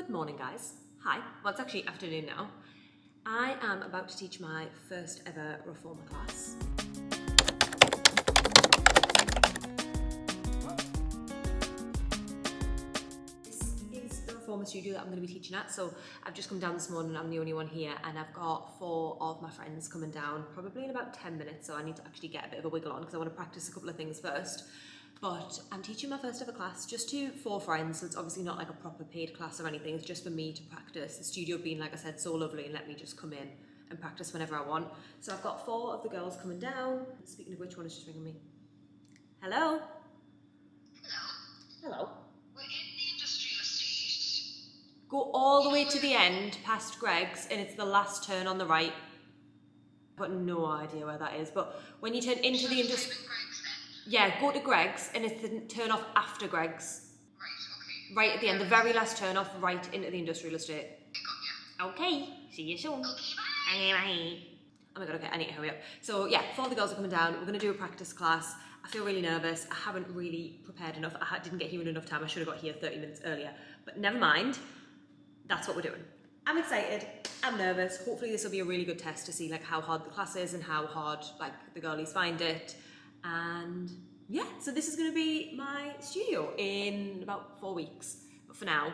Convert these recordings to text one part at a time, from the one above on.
Good morning, guys. Hi. Well, it's actually afternoon now. I am about to teach my first ever reformer class. This is the reformer studio that I'm going to be teaching at. So I've just come down this morning. I'm the only one here, and I've got 4 of my friends coming down probably in about 10 minutes. So I need to actually get a bit of a wiggle on because I want to practice a couple of things first. But I'm teaching my first ever class just to 4 friends, so it's obviously not like a proper paid class or anything. It's just for me to practice. The studio being, like I said, so lovely and let me just come in and practice whenever I want. So I've got 4 of the girls coming down. Speaking of which, one is just ringing me. Hello? Hello. Hello. We're in the industrial estate. Go all the way to the end, past Greg's, and it's the last turn on the right. I've got no idea where that is, but when you turn into the industrial... Yeah, go to Greg's, and it's the turn off after Greg's. Right, okay. Right at the end, the very last turn off, right into the industrial estate. Got Okay, see you soon. Okay, bye. Bye. Oh my god, okay, I need to hurry up. So yeah, 4 of the girls are coming down. We're going to do a practice class. I feel really nervous. I haven't really prepared enough. I didn't get here in enough time. I should have got here 30 minutes earlier. But never mind. That's what we're doing. I'm excited. I'm nervous. Hopefully this will be a really good test to see like how hard the class is and how hard like the girlies find it. And yeah, so this is going to be my studio in about 4 weeks. But for now,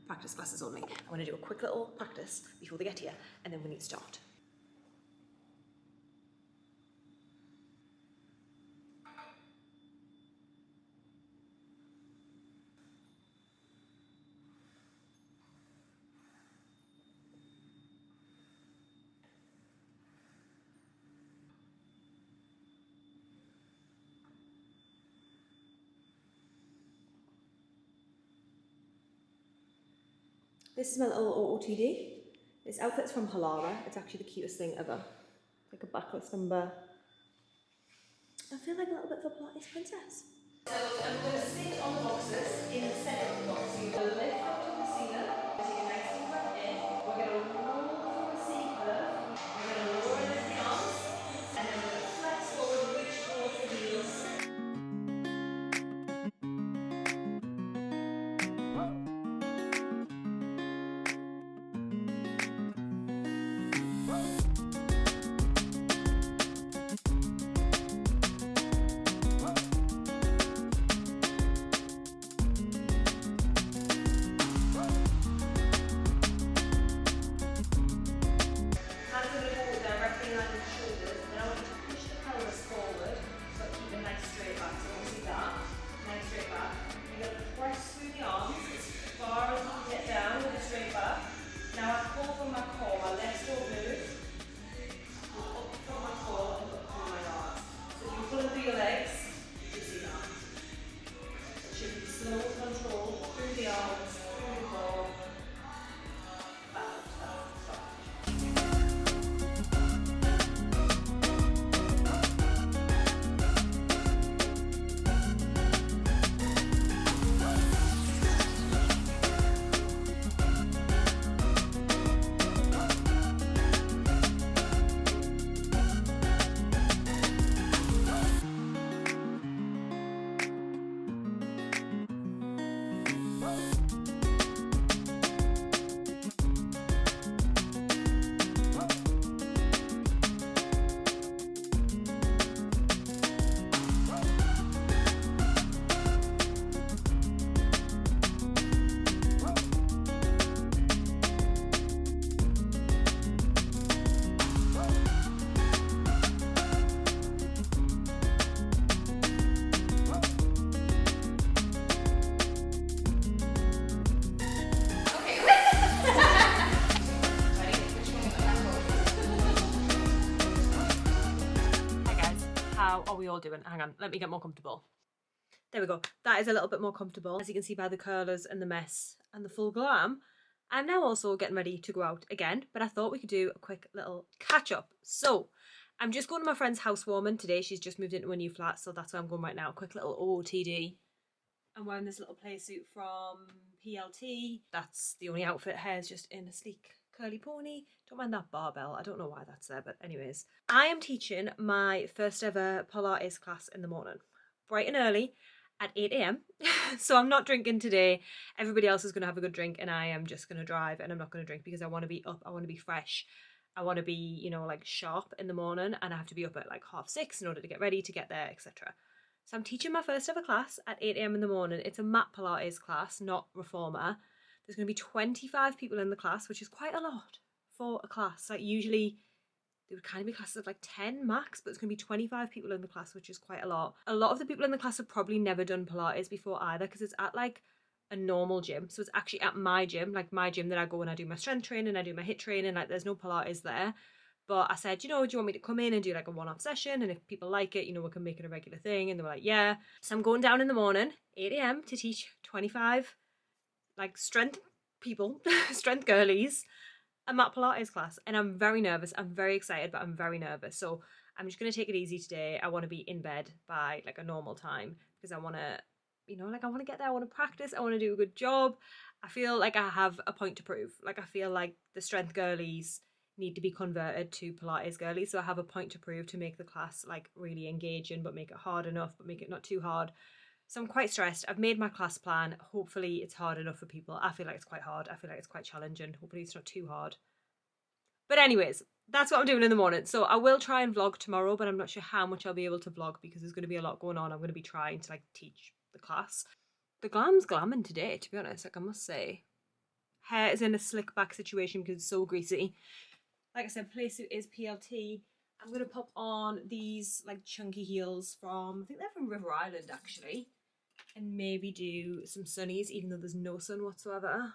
practice classes only. I want to do a quick little practice before they get here, and then we need to start. This is my little OOTD. This outfit's from Halara. It's actually the cutest thing ever. Like a backless number. I feel like a little bit of a Pilates princess. So I'm going to sit on the boxes in the centre of the box. So you're going to lift up to the ceiling. Take a nice deep breath in. We're going to roll through a C curve. We're going to lower it in the arms. And then we're going to flex forward, reach towards the heels. How are we all doing? Hang on, let me get more comfortable. There we go. That is a little bit more comfortable. As you can see by the curlers and the mess and the full glam, I'm now also getting ready to go out again, but I thought we could do a quick little catch up. So I'm just going to my friend's housewarming today. She's just moved into a new flat, so that's where I'm going right now. Quick little OOTD. I'm wearing this little play suit from PLT. That's the only outfit. Hair's just in a sleek curly pony. Don't mind that barbell. I don't know why that's there, but anyways. I am teaching my first ever Pilates class in the morning. Bright and early. at 8 a.m. So I'm not drinking today. Everybody else is going to have a good drink and I am just going to drive, and I'm not going to drink because I want to be up, I want to be fresh. I want to be, you know, like sharp in the morning, and I have to be up at like 6:30 in order to get ready to get there, etc. So I'm teaching my first ever class at 8 a.m. in the morning. It's a mat Pilates class, not reformer. There's going to be 25 people in the class, which is quite a lot for a class. Like usually there would kind of be classes of like 10 max, but it's going to be 25 people in the class, which is quite a lot. A lot of the people in the class have probably never done Pilates before either, because it's at like a normal gym. So it's actually at my gym, like my gym that I go and I do my strength training, I do my HIIT training, like there's no Pilates there. But I said, you know, do you want me to come in and do like a one-off session? And if people like it, you know, we can make it a regular thing. And they were like, yeah. So I'm going down in the morning, 8 a.m. to teach 25 like strength people, strength girlies, a mat Pilates class. And I'm very nervous. I'm very excited, but I'm very nervous. So I'm just going to take it easy today. I want to be in bed by like a normal time because I want to, you know, like I want to get there. I want to practice. I want to do a good job. I feel like I have a point to prove. Like I feel like the strength girlies need to be converted to Pilates girlies. So I have a point to prove to make the class like really engaging, but make it hard enough, but make it not too hard. So I'm quite stressed. I've made my class plan. Hopefully it's hard enough for people. I feel like it's quite hard. I feel like it's quite challenging. Hopefully it's not too hard. But anyways, that's what I'm doing in the morning. So I will try and vlog tomorrow, but I'm not sure how much I'll be able to vlog because there's going to be a lot going on. I'm going to be trying to like teach the class. The glam's glamming today, to be honest, like I must say. Hair is in a slick back situation because it's so greasy. Like I said, play suit is PLT. I'm going to pop on these like chunky heels from, I think they're from River Island actually. And maybe do some sunnies, even though there's no sun whatsoever.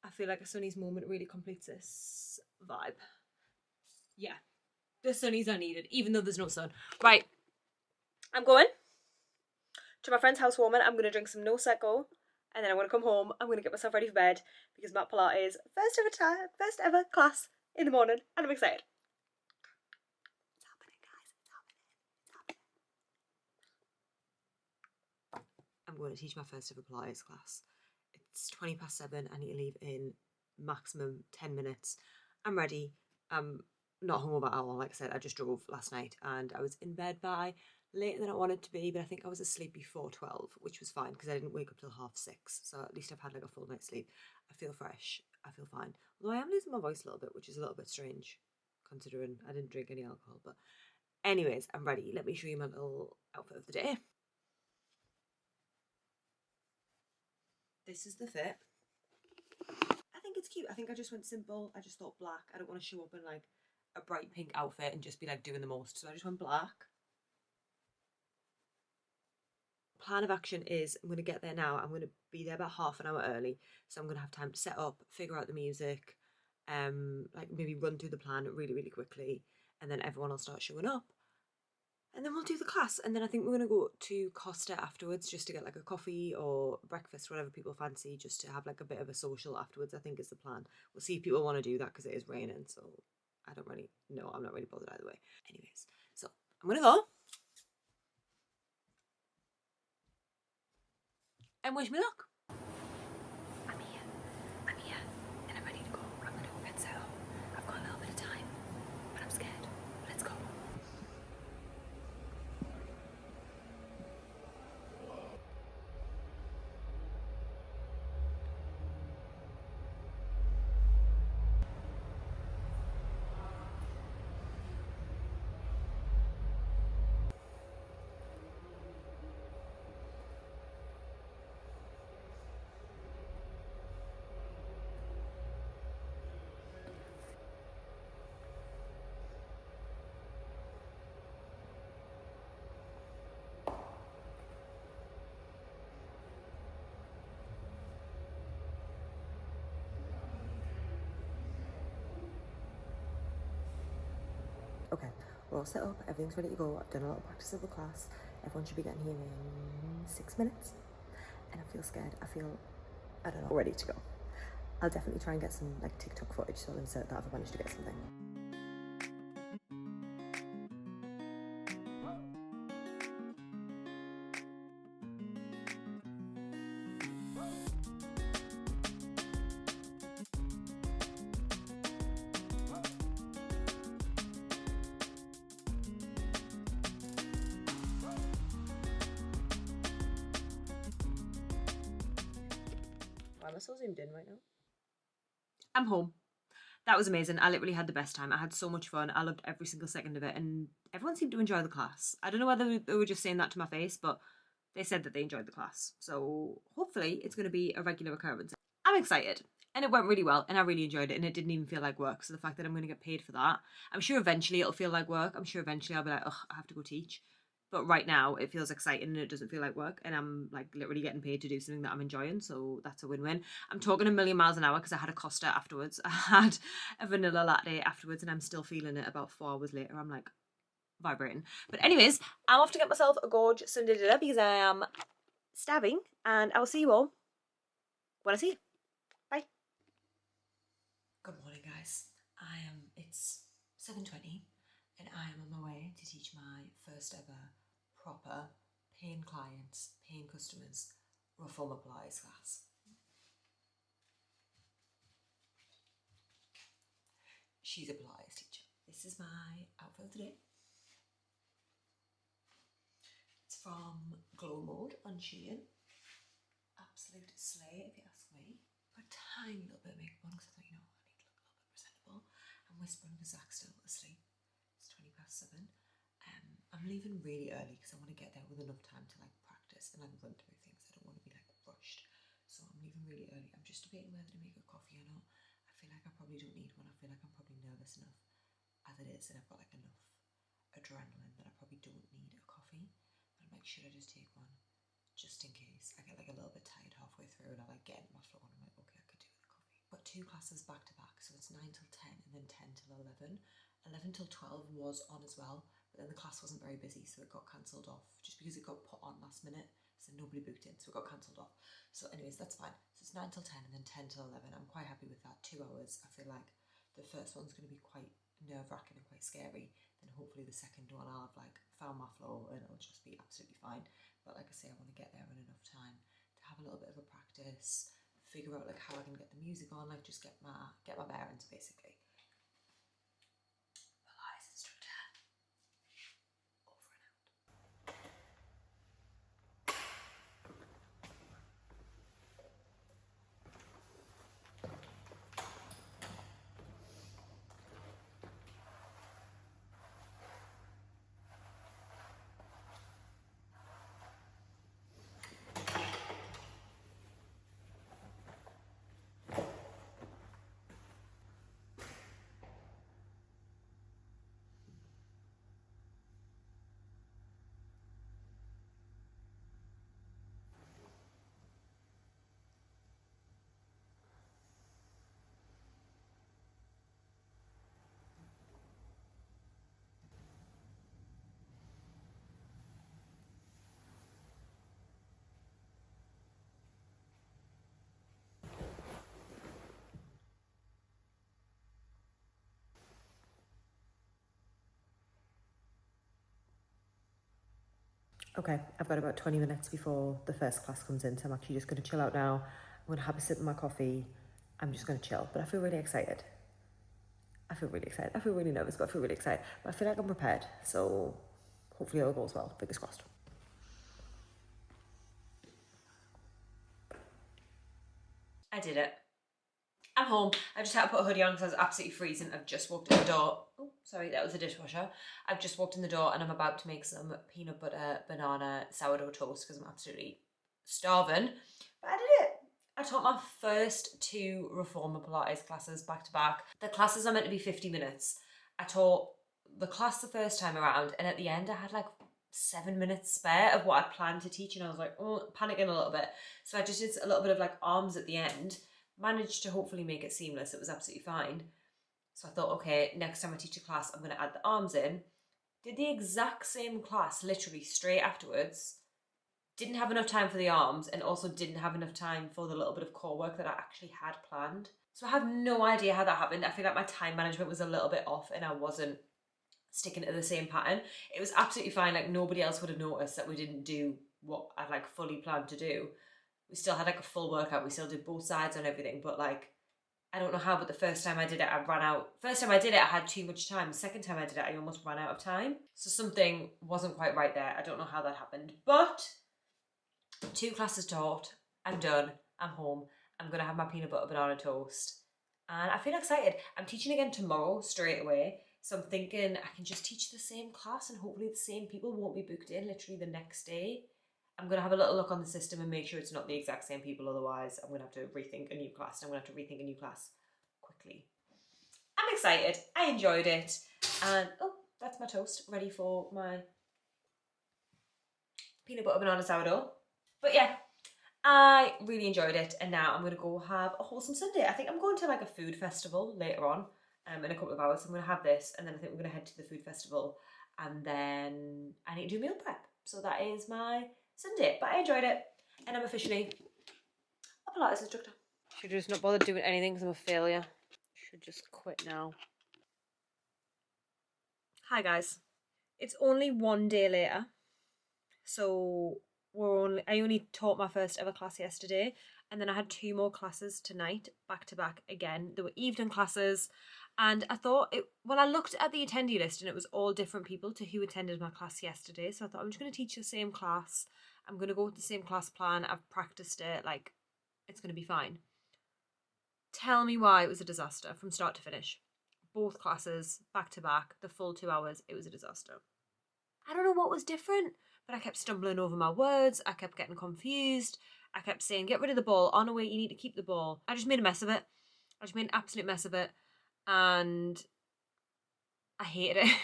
I feel like a sunnies moment really completes this vibe. Yeah, the sunnies are needed, even though there's no sun. Right, I'm going to my friend's housewarming. I'm going to drink some No Secco, and then I'm going to come home. I'm going to get myself ready for bed because mat Pilates first ever class in the morning, and I'm excited. It's happening, guys. It's happening. I'm going to teach my first ever Pilates class. It's 7:20. I need to leave in maximum 10 minutes. I'm ready. I'm not hungover at all. Like I said, I just drove last night and I was in bed by later than I wanted to be, but I think I was asleep before 12, which was fine because I didn't wake up till 6:30. So at least I've had like a full night's sleep. I feel fresh. I feel fine. Although I am losing my voice a little bit, which is a little bit strange considering I didn't drink any alcohol. But anyways, I'm ready. Let me show you my little outfit of the day. This is the fit. I think it's cute. I think I just went simple. I just thought black. I don't want to show up in like a bright pink outfit and just be like doing the most. So I just went black. Plan of action is I'm going to get there now. I'm going to be there about half an hour early. So I'm going to have time to set up, figure out the music, like maybe run through the plan really, really quickly. And then everyone will start showing up. And then we'll do the class. And then I think we're going to go to Costa afterwards just to get like a coffee or breakfast, whatever people fancy, just to have like a bit of a social afterwards, I think is the plan. We'll see if people want to do that because it is raining. So I don't really know. I'm not really bothered either way. Anyways, so I'm going to go. And wish me luck. I'm here, and I'm ready to go. I'm going to go get set up. I've got a little bit of time, but I'm scared. Let's go. Okay, we're all set up, everything's ready to go. I've done a lot of practice of the class. Everyone should be getting here in 6 minutes. And I feel scared. I don't know, ready to go. I'll definitely try and get some like TikTok footage, so I'll insert that if I manage to get something. so zoomed in right now. I'm home. That was amazing. I literally had the best time. I had so much fun. I loved every single second of it, and everyone seemed to enjoy the class. I don't know whether they were just saying that to my face, but they said that they enjoyed the class. So hopefully it's going to be a regular occurrence. I'm excited. And it went really well, and I really enjoyed it, and it didn't even feel like work. So the fact that I'm going to get paid for that, I'm sure eventually it'll feel like work. I'm sure eventually I'll be like, oh, I have to go teach. But right now it feels exciting and it doesn't feel like work, and I'm like literally getting paid to do something that I'm enjoying. So that's a win-win. I'm talking a million miles an hour because I had a Costa afterwards. I had a vanilla latte afterwards, and I'm still feeling it about 4 hours later. I'm like vibrating. But anyways, I'm off to get myself a gorge Sunday dinner because I am starving, and I will see you all when I see you. Bye. Good morning, guys. It's 7:20 and I am on my way to teach my first ever proper paying clients, paying customers, reformer Pilates class. She's a Pilates teacher. This is my outfit today. It's from Glow Mode on Shein. Absolute slay, if you ask me. Put a tiny little bit of makeup on because I thought, you know, I need to look a little bit presentable. I'm whispering because Zach's still asleep. It's 7:20. I'm leaving really early because I want to get there with enough time to like practice and like run through things. I don't want to be like rushed. So I'm leaving really early. I'm just debating whether to make a coffee or not. I feel like I probably don't need one. I feel like I'm probably nervous enough as it is, and I've got like enough adrenaline that I probably don't need a coffee. But I'm like, should I just take one? Just in case I get like a little bit tired halfway through and I like get in my flow and I'm like, okay, I could do with a coffee. Got 2 classes back to back, so it's 9 till 10 and then 10 till 11. 11 till 12 was on as well, but then the class wasn't very busy, so it got cancelled off just because it got put on last minute, so nobody booked in, so it got cancelled off. So anyways, that's fine. So it's 9 till 10 and then 10 till 11. I'm quite happy with that. 2 hours. I feel like the first one's going to be quite nerve-wracking and quite scary. Then hopefully the second one I'll have like found my flow and it'll just be absolutely fine. But like I say, I want to get there in enough time to have a little bit of a practice, figure out like how I can get the music on, like just get my bearings basically. Pilates instructor. Over and out. Okay, I've got about 20 minutes before the first class comes in, so I'm actually just going to chill out now. I'm going to have a sip of my coffee. I'm just going to chill, but I feel really excited. I feel really nervous, but I feel really excited. But I feel like I'm prepared, so hopefully it all goes well. Fingers crossed. I did it. I'm home. I just had to put a hoodie on because I was absolutely freezing. I've just walked in the door. Oh, sorry, that was a dishwasher. I've just walked in the door and I'm about to make some peanut butter banana sourdough toast because I'm absolutely starving. But I did it. I taught my first 2 reformer Pilates classes back to back. The classes are meant to be 50 minutes. I taught the class the first time around, and at the end I had like 7 minutes spare of what I planned to teach, and I was like, oh, panicking a little bit. So I just did a little bit of like arms at the end. Managed to hopefully make it seamless. It was absolutely fine. So I thought, okay, next time I teach a class, I'm going to add the arms in. Did the exact same class literally straight afterwards. Didn't have enough time for the arms and also didn't have enough time for the little bit of core work that I actually had planned. So I have no idea how that happened. I feel like my time management was a little bit off and I wasn't sticking to the same pattern. It was absolutely fine. Like nobody else would have noticed that we didn't do what I'd like fully planned to do. We still had like a full workout. We still did both sides and everything, but like, I don't know how, but the first time I did it, I ran out. First time I did it, I had too much time. The second time I did it, I almost ran out of time. So something wasn't quite right there. I don't know how that happened, but 2 classes taught. I'm done. I'm home. I'm going to have my peanut butter banana toast. And I feel excited. I'm teaching again tomorrow straight away. So I'm thinking I can just teach the same class and hopefully the same people won't be booked in literally the next day. I'm going to have a little look on the system and make sure it's not the exact same people. Otherwise, I'm going to have to rethink a new class. I'm going to have to rethink a new class quickly. I'm excited. I enjoyed it. And, oh, that's my toast. Ready for my peanut butter banana sourdough. But yeah, I really enjoyed it. And now I'm going to go have a wholesome Sunday. I think I'm going to like a food festival later on in a couple of hours. So I'm going to have this and then I think we're going to head to the food festival. And then I need to do meal prep. So that is my Sunday. But I enjoyed it. And I'm officially a Pilates instructor. Should have just not bothered doing anything because I'm a failure. Should just quit now. Hi guys. It's only one day later. So I only taught my first ever class yesterday, and then I had 2 more classes tonight, back to back again. There were evening classes, and I thought I looked at the attendee list and it was all different people to who attended my class yesterday. So I thought I'm just going to teach the same class. I'm going to go with the same class plan. I've practiced it, like it's going to be fine. Tell me why it was a disaster from start to finish. Both classes, back to back, the full 2 hours, it was a disaster. I don't know what was different, but I kept stumbling over my words. I kept getting confused. I kept saying, get rid of the ball. Oh, no, wait, you need to keep the ball. I just made a mess of it. I just made an absolute mess of it. And I hated it.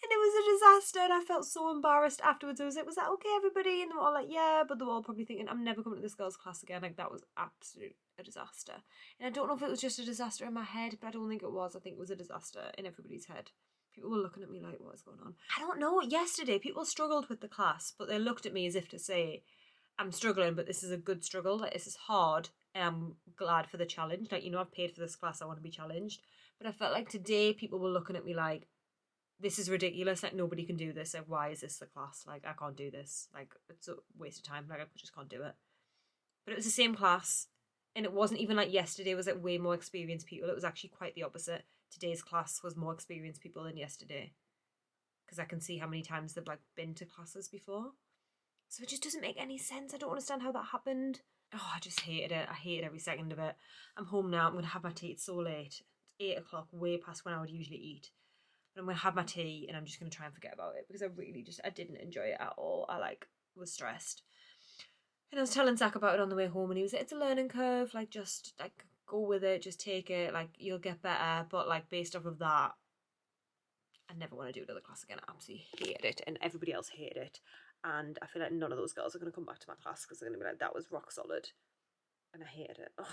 And it was a disaster. And I felt so embarrassed afterwards. I was like, was that okay, everybody? And they were all like, yeah. But they were all probably thinking, I'm never coming to this girl's class again. Like, that was absolute a disaster. And I don't know if it was just a disaster in my head, but I don't think it was. I think it was a disaster in everybody's head. People were looking at me like, what is going on? I don't know. Yesterday, people struggled with the class, but they looked at me as if to say, I'm struggling, but this is a good struggle. Like, this is hard, and I'm glad for the challenge. Like, you know, I've paid for this class. I want to be challenged. But I felt like today, people were looking at me like, this is ridiculous. Like, nobody can do this. Like, why is this the class? Like, I can't do this. Like, it's a waste of time. Like, I just can't do it. But it was the same class. And it wasn't even like yesterday was like way more experienced people. It was actually quite the opposite. Today's class was more experienced people than yesterday. Because I can see how many times they've like been to classes before. So it just doesn't make any sense. I don't understand how that happened. Oh, I just hated it. I hated every second of it. I'm home now. I'm going to have my tea. It's so late. It's 8 o'clock, way past when I would usually eat. But I'm going to have my tea and I'm just going to try and forget about it. Because I didn't enjoy it at all. I like was stressed. And I was telling Zach about it on the way home and he was like, it's a learning curve, like just like go with it, just take it, like you'll get better. But like based off of that, I never want to do another class again. I absolutely hated it and everybody else hated it. And I feel like none of those girls are going to come back to my class because they're going to be like, that was rock solid. And I hated it. Ugh.